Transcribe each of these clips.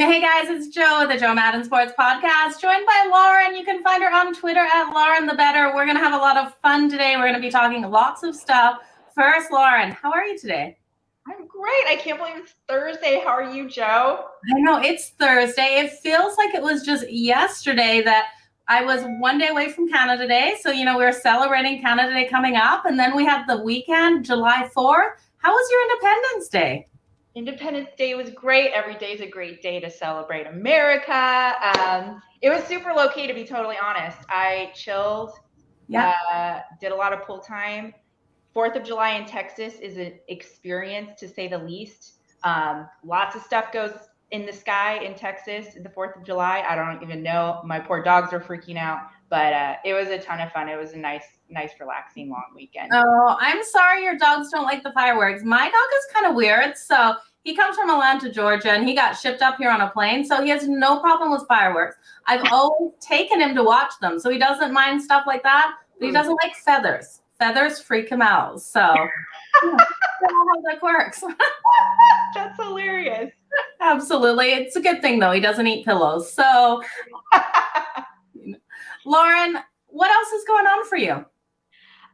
Hey guys, it's Joe, the Joe Madden Sports Podcast, joined by Lauren. You can find her on Twitter at Lauren the Better. We're going to have a lot of fun today. We're going to be talking lots of stuff. First, Lauren, how are you today? I'm great. I can't believe it's Thursday. How are you, Joe? I know it's Thursday. It feels like it was just yesterday that I was one day away from Canada Day. So, we're celebrating Canada Day coming up. And then we have the weekend, July 4th. How was your Independence Day? Independence Day was great. Every day is a great day to celebrate America. It was super low key, to be totally honest. I chilled, did a lot of pool time. 4th of July in Texas is an experience, to say the least. Lots of stuff goes in the sky in Texas the 4th of July. I don't even know. My poor dogs are freaking out, but it was a ton of fun. It was a nice, relaxing, long weekend. Oh, I'm sorry your dogs don't like the fireworks. My dog is kind of weird. So he comes from Atlanta, Georgia, and he got shipped up here on a plane. So he has no problem with fireworks. I've always taken him to watch them. So he doesn't mind stuff like that. But he doesn't like feathers. Feathers freak him out. So yeah, that's how that works. That's hilarious. Absolutely. It's a good thing, though. He doesn't eat pillows. So, Lauren, what else is going on for you?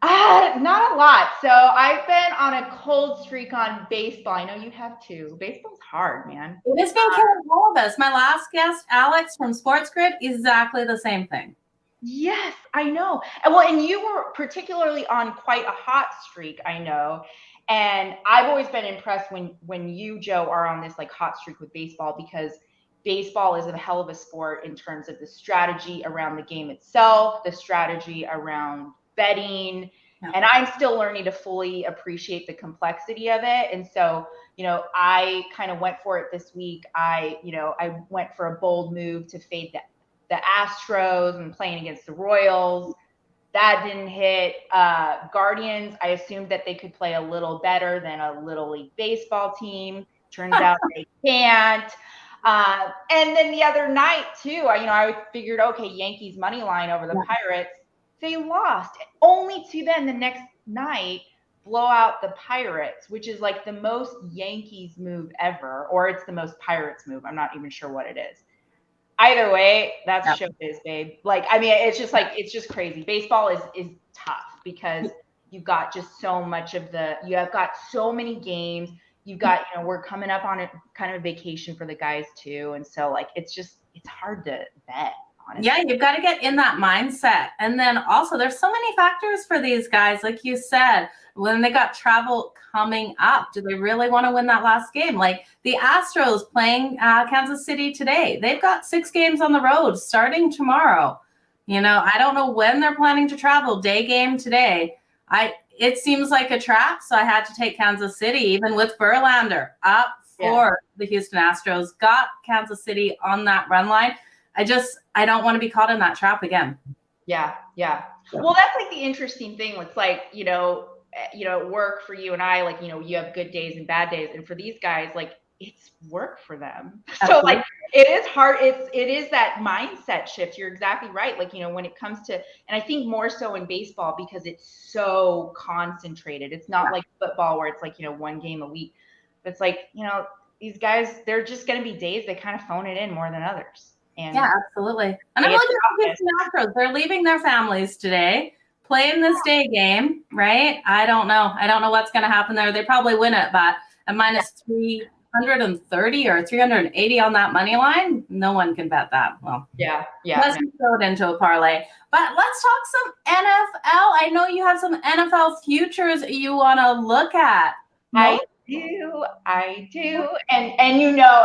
Not a lot. So I've been on a cold streak on baseball. I know you have too. Baseball's hard, man. It's been killing all of us. My last guest, Alex from Sports Grid, exactly the same thing. Yes, I know. And you were particularly on quite a hot streak, I know. And I've always been impressed when you, Joe, are on this like hot streak with baseball, because baseball is a hell of a sport in terms of the strategy around the game itself, the strategy around betting. Yeah. And I'm still learning to fully appreciate the complexity of it. And so, I kind of went for it this week. I went for a bold move to fade the Astros and playing against the Royals. That didn't hit. Guardians, I assumed that they could play a little better than a Little League baseball team. Turns out they can't. And then the other night too, I figured, okay, Yankees money line over the Pirates. They lost, only to then the next night blow out the Pirates, which is like the most Yankees move ever, or it's the most Pirates move. I'm not even sure what it is. Either way, that's showbiz, babe. It's just crazy. Baseball is tough because you've got just so much you have got so many games. You've got, we're coming up on a kind of a vacation for the guys too. And so it's hard to bet. Honestly. Yeah, you've got to get in that mindset. And then also there's so many factors for these guys. Like you said, when they got travel coming up, do they really want to win that last game? Like the Astros playing Kansas City today. They've got 6 games on the road starting tomorrow. I don't know when they're planning to travel. Day game today. It seems like a trap. So I had to take Kansas City, even with Verlander up for the Houston Astros. Got Kansas City on that run line. I don't want to be caught in that trap again. Yeah. Well, that's like the interesting thing. It's like, work for you and I, like, you have good days and bad days. And for these guys, like, it's work for them. So like, it is hard. It is that mindset shift. You're exactly right. Like, when it comes to, and I think more so in baseball because it's so concentrated. It's not like football where it's like, one game a week. But it's like, these guys, they're just going to be days they kind of phone it in more than others. And absolutely. And I'm looking at the Astros. They're leaving their families today, playing this day game, right? I don't know what's going to happen there. They probably win it, but at minus 330 or 380 on that money line, no one can bet that. Well, let's throw it into a parlay. But let's talk some NFL. I know you have some NFL futures you want to look at. I do. And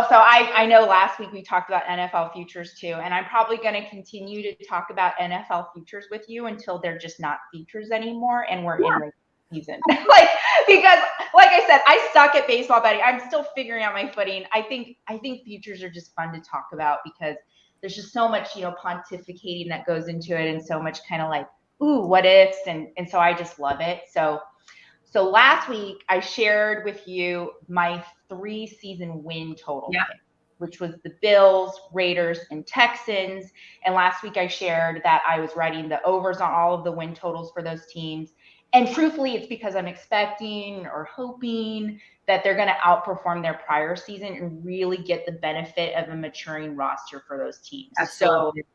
so I know last week we talked about NFL futures too, and I'm probably going to continue to talk about NFL futures with you until they're just not futures anymore and we're in the season. Because like I said, I suck at baseball betting. I'm still figuring out my footing. I think futures are just fun to talk about because there's just so much, pontificating that goes into it and so much kind of like, ooh, what ifs, and so I just love it. So last week, I shared with you my 3-season win total pick, which was the Bills, Raiders, and Texans. And last week, I shared that I was writing the overs on all of the win totals for those teams. And truthfully, it's because I'm expecting or hoping that they're going to outperform their prior season and really get the benefit of a maturing roster for those teams. Absolutely. So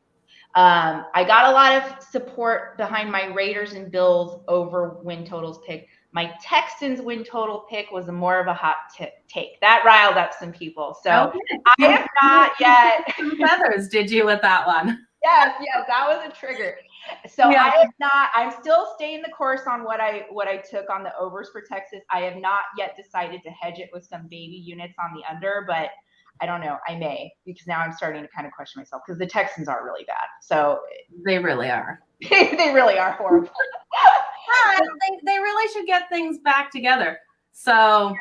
I got a lot of support behind my Raiders and Bills over win totals pick. My Texans win total pick was more of a hot take. That riled up some people. So okay. I have not yet. Some feathers, did you, with that one? Yes, that was a trigger. So yeah. I have not. I'm still staying the course on what I took on the overs for Texas. I have not yet decided to hedge it with some baby units on the under, but I don't know. I may, because now I'm starting to kind of question myself because the Texans are really bad. So they really are. They really are horrible. They really should get things back together. So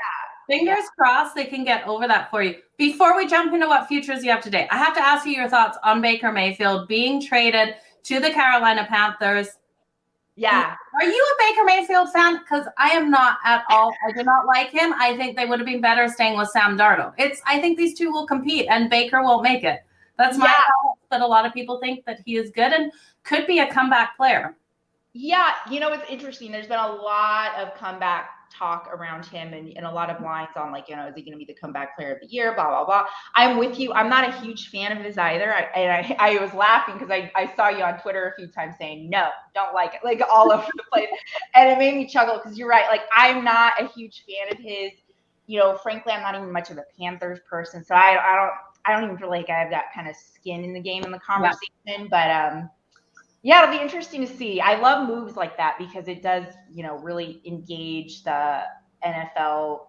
fingers crossed they can get over that for you. Before we jump into what futures you have today, I have to ask you your thoughts on Baker Mayfield being traded to the Carolina Panthers. Yeah. Are you a Baker Mayfield fan? Because I am not at all. I do not like him. I think they would have been better staying with Sam Darnold. I think these two will compete and Baker won't make it. That's my thought, but a lot of people think that he is good and could be a comeback player. Yeah, it's interesting. There's been a lot of comeback talk around him and a lot of lines on like, is he going to be the comeback player of the year, blah, blah, blah. I'm with you. I'm not a huge fan of his either. I was laughing because I saw you on Twitter a few times saying, no, don't like it, like all over the place. And it made me chuckle because you're right. Like, I'm not a huge fan of his. Frankly, I'm not even much of a Panthers person. So I don't even feel like I have that kind of skin in the game in the conversation. Yeah. But yeah, it'll be interesting to see. I love moves like that because it does, really engage the NFL,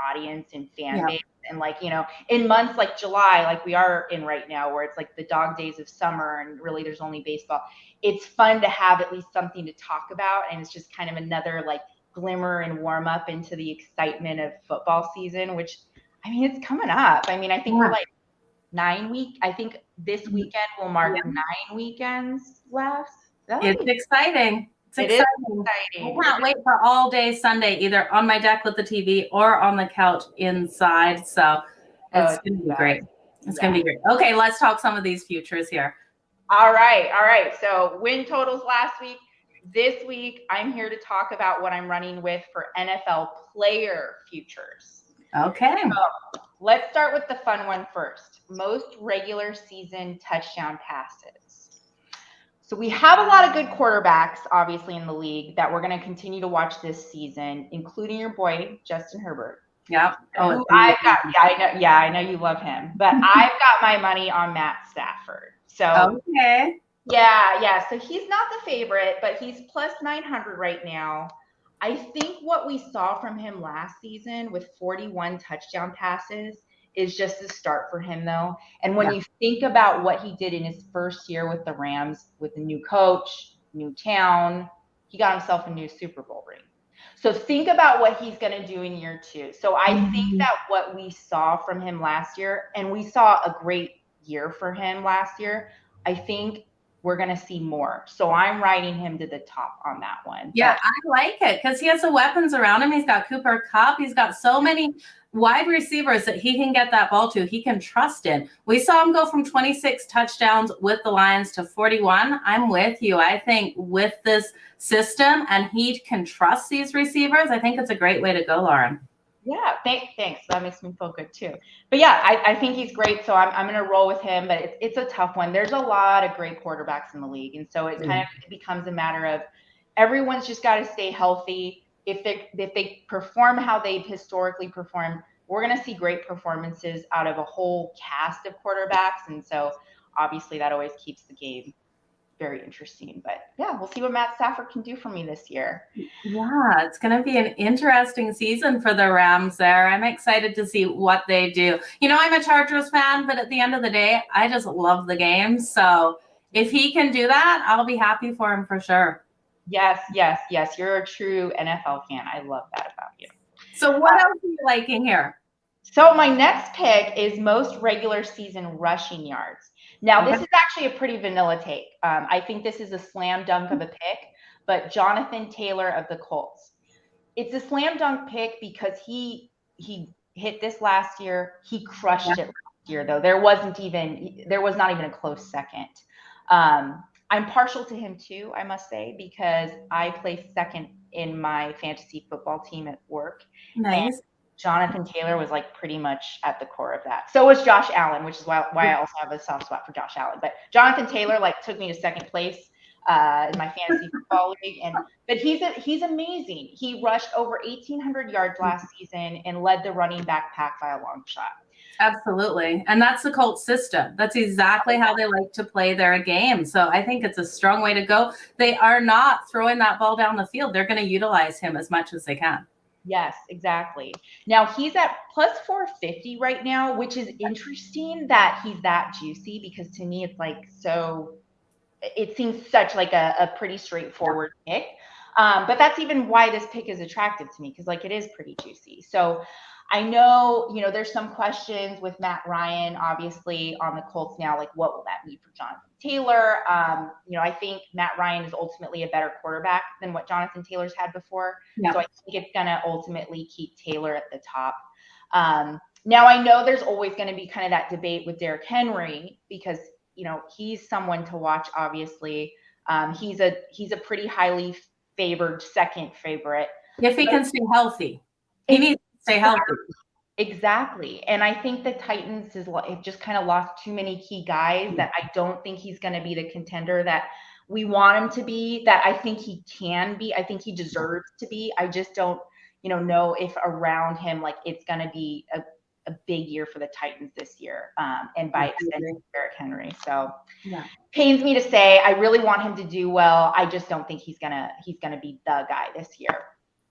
audience and fan base. And like, in months like July, like we are in right now, where it's like the dog days of summer and really there's only baseball. It's fun to have at least something to talk about. And it's just kind of another like glimmer and warm up into the excitement of football season, which, it's coming up. I think we're like 9 weeks. I think this weekend will mark 9 weekends left. It's exciting. It is exciting. I can't wait for all day Sunday, either on my deck with the TV or on the couch inside. So it's going to be great. It's going to be great. Okay, let's talk some of these futures here. All right. So win totals last week. This week, I'm here to talk about what I'm running with for NFL player futures. Okay. So let's start with the fun one first. Most regular season touchdown passes. So we have a lot of good quarterbacks, obviously, in the league that we're going to continue to watch this season, including your boy, Justin Herbert. Yeah. Oh, I know you love him, but I've got my money on Matt Stafford. So okay. Yeah. So he's not the favorite, but he's plus 900 right now. I think what we saw from him last season with 41 touchdown passes is just a start for him, though. And when you think about what he did in his first year with the Rams, with a new coach, new town, he got himself a new Super Bowl ring. So think about what he's going to do in year 2. So I think that what we saw from him last year, and we saw a great year for him last year, I think we're going to see more. So I'm riding him to the top on that one. Yeah, I like it because he has the weapons around him. He's got Cooper Kupp. He's got so many wide receivers that he can get that ball to. He can trust in. We saw him go from 26 touchdowns with the Lions to 41. I'm with you. I think with this system and he can trust these receivers, I think it's a great way to go, Lauren. Yeah, thanks. That makes me feel good too. But yeah, I think he's great. So I'm going to roll with him, but it's a tough one. There's a lot of great quarterbacks in the league. And so it kind of becomes a matter of everyone's just got to stay healthy. If they perform how they've historically performed, we're going to see great performances out of a whole cast of quarterbacks. And so obviously that always keeps the game very interesting. But yeah, we'll see what Matt Stafford can do for me this year. Yeah, it's going to be an interesting season for the Rams there. I'm excited to see what they do. I'm a Chargers fan, but at the end of the day, I just love the game. So if he can do that, I'll be happy for him for sure. Yes. You're a true NFL fan. I love that about you. So what else are you liking here? So my next pick is most regular season rushing yards. Now, this is actually a pretty vanilla take. I think this is a slam dunk of a pick, but Jonathan Taylor of the Colts. It's a slam dunk pick because he hit this last year. He crushed it last year, though. There was not even a close second. I'm partial to him too, I must say, because I placed second in my fantasy football team at work. Nice. And Jonathan Taylor was like pretty much at the core of that. So was Josh Allen, which is why I also have a soft spot for Josh Allen. But Jonathan Taylor like took me to second place in my fantasy football league, but he's amazing. He rushed over 1,800 yards last season and led the running back pack by a long shot. Absolutely. And that's the Colts system. That's exactly how they like to play their game. So I think it's a strong way to go. They are not throwing that ball down the field. They're going to utilize him as much as they can. Yes, exactly. Now he's at plus 450 right now, which is interesting that he's that juicy, because to me it's like it seems such like a pretty straightforward pick. But that's even why this pick is attractive to me, because like it is pretty juicy. So I know, there's some questions with Matt Ryan, obviously, on the Colts now, like what will that mean for Jonathan Taylor? I think Matt Ryan is ultimately a better quarterback than what Jonathan Taylor's had before. Yeah. So I think it's going to ultimately keep Taylor at the top. Now I know there's always going to be kind of that debate with Derrick Henry, because, he's someone to watch, obviously. He's a pretty highly favored second favorite. If he can stay healthy. He needs to stay healthy. Exactly. And I think the Titans have just kind of lost too many key guys that I don't think he's going to be the contender that we want him to be, that I think he can be. I think he deserves to be. I just don't, know if around him, like it's going to be a big year for the Titans this year, and by extension, Derrick Henry. So pains me to say, I really want him to do well. I just don't think he's gonna be the guy this year.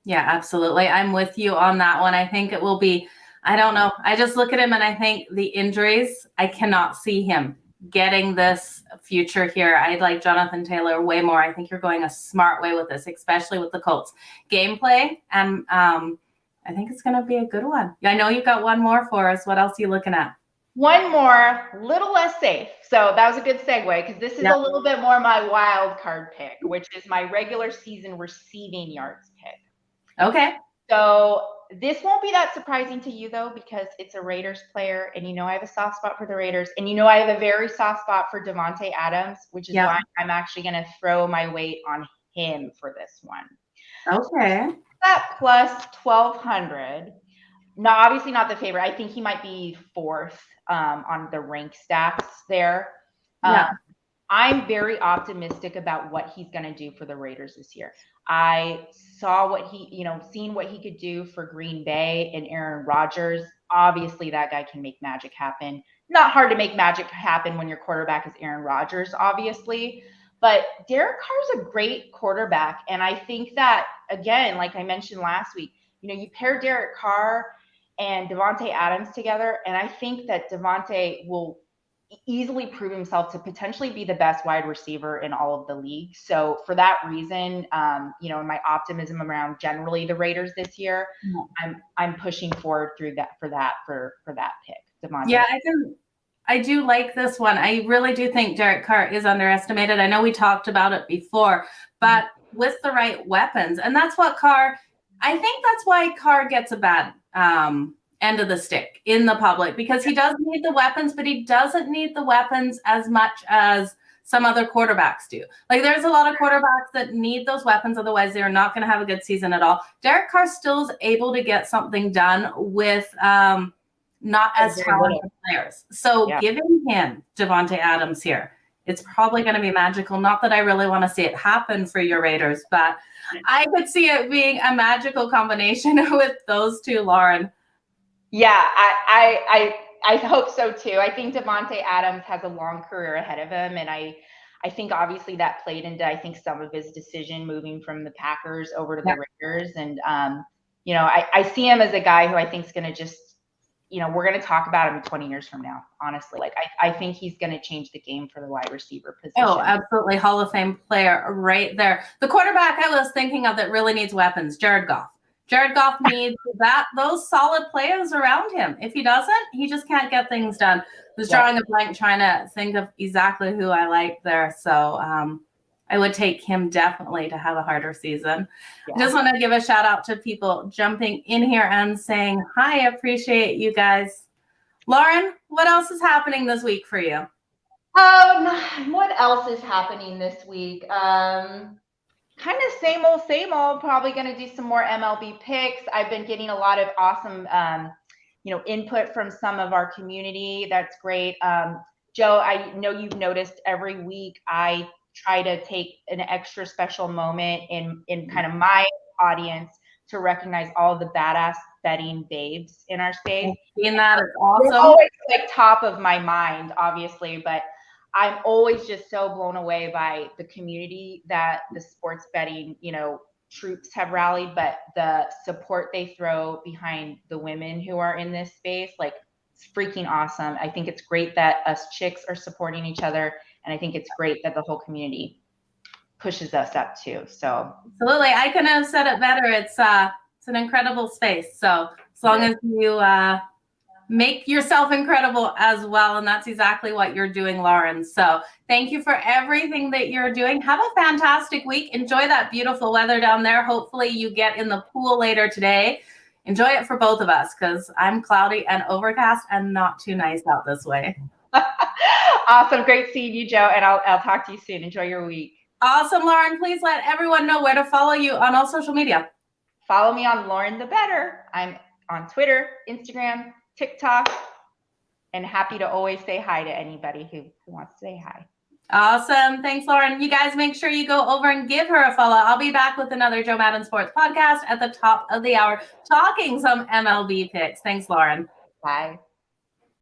Yeah, absolutely. I'm with you on that one. I think it will be, I don't know. I just look at him and I think the injuries, I cannot see him getting this future here. I like Jonathan Taylor way more. I think you're going a smart way with this, especially with the Colts gameplay. And I think it's going to be a good one. I know you got one more for us. What else are you looking at? One more, little less safe. So that was a good segue, because this is a little bit more my wild card pick, which is my regular season receiving yards pick. Okay. So this won't be that surprising to you, though, because it's a Raiders player, and I have a soft spot for the Raiders, and I have a very soft spot for Davante Adams, which is why I'm actually going to throw my weight on him for this one. Okay. At plus 1,200. No, obviously not the favorite. I think he might be fourth on the rank stats there. I'm very optimistic about what he's going to do for the Raiders this year. I saw seen what he could do for Green Bay and Aaron Rodgers. Obviously, that guy can make magic happen. Not hard to make magic happen when your quarterback is Aaron Rodgers, obviously. But Derek Carr's a great quarterback. And I think that, again, like I mentioned last week, you pair Derek Carr and Davante Adams together, and I think that Davante will easily prove himself to potentially be the best wide receiver in all of the league. So for that reason, my optimism around generally the Raiders this year, I'm pushing forward for that pick, Davante. Yeah, I do like this one. I really do think Derek Carr is underestimated. I know we talked about it before, but with the right weapons, and that's what I think that's why Carr gets a bad end of the stick in the public, because he does need the weapons, but he doesn't need the weapons as much as some other quarterbacks do. Like there's a lot of quarterbacks that need those weapons, otherwise they're not going to have a good season at all. Derek Carr still is able to get something done with not as talented players. So giving him Davante Adams here, it's probably going to be magical. Not that I really want to see it happen for your Raiders, but I could see it being a magical combination with those two, Lauren. Yeah, I hope so too. I think Davante Adams has a long career ahead of him, and I think obviously that played into some of his decision moving from the Packers over to the Raiders. And I see him as a guy who I think is going to just, we're going to talk about him 20 years from now, honestly. Like I think he's going to change the game for the wide receiver position. Oh, absolutely. Hall of Fame player right there. The quarterback I was thinking of that really needs weapons, Jared Goff. Jared Goff needs those solid players around him. If he doesn't, he just can't get things done. I was drawing a blank trying to think of exactly who I like there. So I would take him definitely to have a harder season. I just want to give a shout out to people jumping in here and saying, hi, appreciate you guys. Lauren, what else is happening this week for you? What else is happening this week? Kind of same old. Probably going to do some more MLB picks. I've been getting a lot of awesome, input from some of our community. That's great. Joe, I know you've noticed every week I try to take an extra special moment in kind of my audience to recognize all the badass betting babes in our space. Seeing that is They're awesome. always like top of my mind, obviously, but I'm always just so blown away by the community that the sports betting, troops have rallied, but the support they throw behind the women who are in this space, like, it's freaking awesome. I think it's great that us chicks are supporting each other, and I think it's great that the whole community pushes us up too. So absolutely, I couldn't have said it better. It's an incredible space. So as long as you make yourself incredible as well, and that's exactly what you're doing, Lauren. So thank you for everything that you're doing. Have a fantastic week. Enjoy that beautiful weather down there. Hopefully you get in the pool later today. Enjoy it for both of us, because I'm cloudy and overcast and not too nice out this way. Awesome. Great seeing you, Joe, and I'll talk to you soon. Enjoy your week. Awesome, Lauren. Please let everyone know where to follow you on all social media. Follow me on Lauren the Better. I'm on Twitter, Instagram, TikTok, and happy to always say hi to anybody who wants to say hi. Awesome. Thanks, Lauren. You guys make sure you go over and give her a follow. I'll be back with another Joe Madden Sports podcast at the top of the hour, talking some MLB picks. Thanks, Lauren. Bye.